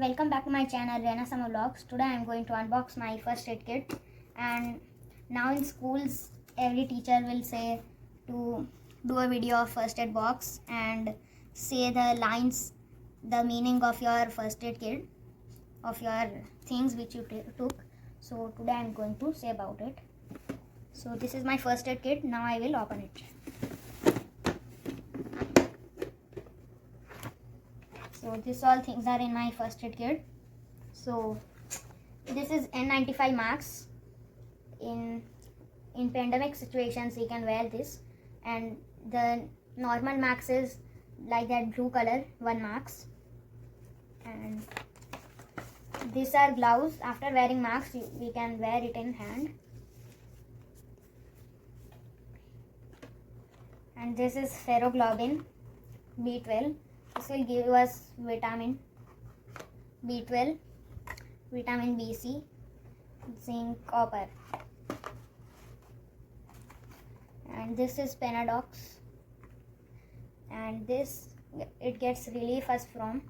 Welcome back to my channel Rena Summer Vlogs. Today I am going to unbox my first aid kit. And now in schools every teacher will say to do a video of first aid box and say the lines, the meaning of your first aid kit, of your things which you took. So today I am going to say about it. So this is my first aid kit. Now I will open it. So this all things are in my first aid kit. So this is N95 masks. In pandemic situations we can wear this, and the normal mask is like that blue color, one mask. And these are gloves. After wearing masks we can wear it in hand. And this is ferroglobin B12. This will give us vitamin B12, vitamin BC, zinc, copper. And this is Panadox, and this it gets relief us from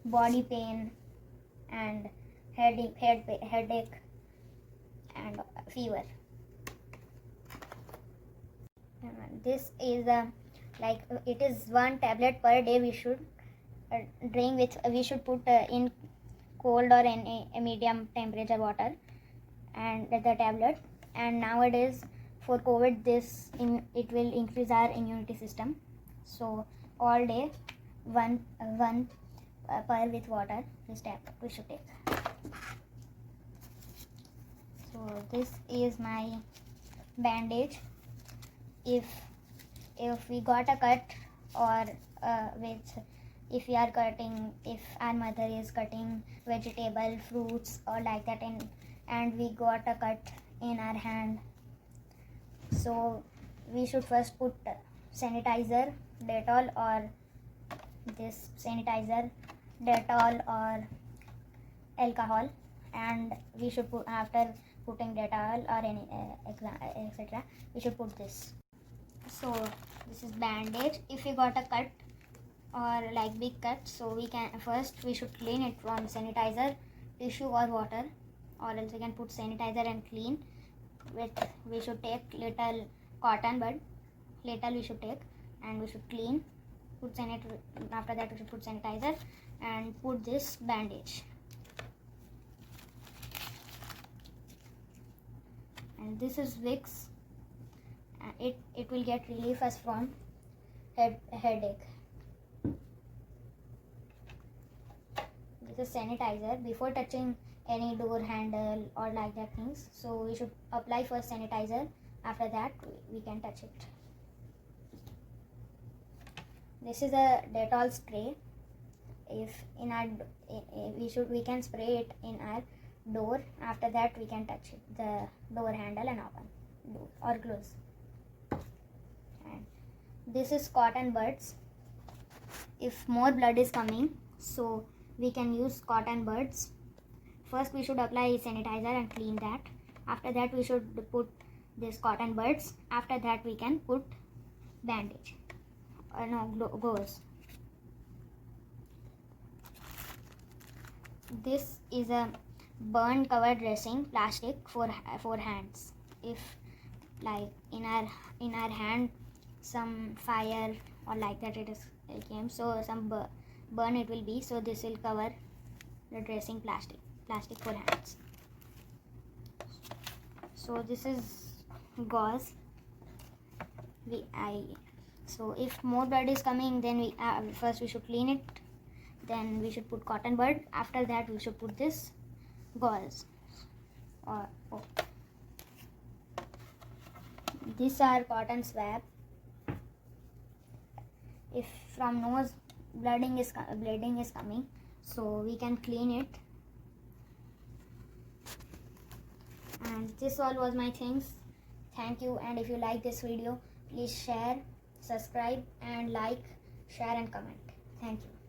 body pain and headache and fever. And this is it is one tablet per day we should drink, which we should put in cold or in a medium temperature water and the tablet. And nowadays for COVID it will increase our immunity system, so all day one per with water this tablet we should take. So this is my bandage. If we got a cut, or if we are cutting, if our mother is cutting vegetable, fruits or like that, and we got a cut in our hand, so we should first put sanitizer, Dettol or Dettol or alcohol, and we should put, after putting Dettol or any etc., we should put this. So this is bandage. If we got a cut or like big cut, so we should clean it from sanitizer, tissue or water, or else we can put sanitizer and clean with. We should take little cotton bud, little we should take, and we should clean, put sanitizer. After that we should put sanitizer and put this bandage. And this is Vicks. It will get relief us from headache. This is sanitizer. Before touching any door handle or like that things, so we should apply first sanitizer, after that we can touch it. This is a Dettol spray. If in our we can spray it in our door, after that we can touch it, the door handle, and open door or close. And this is cotton buds. If more blood is coming, so we can use cotton buds. First we should apply sanitizer and clean that. After that we should put this cotton buds. After that we can put bandage, gauze. This is a burn cover dressing, plastic for hands. If like in our hand some fire or like that it came, so some burn it will be, so this will cover the dressing, plastic for hands. So this is gauze. So if more blood is coming, then first we should clean it, then we should put cotton bud, after that we should put this gauze. These are cotton swab. If from nose bleeding is coming, so we can clean it. And this all was my things. Thank you. And if you like this video, please share, subscribe, and like, share and comment. Thank you.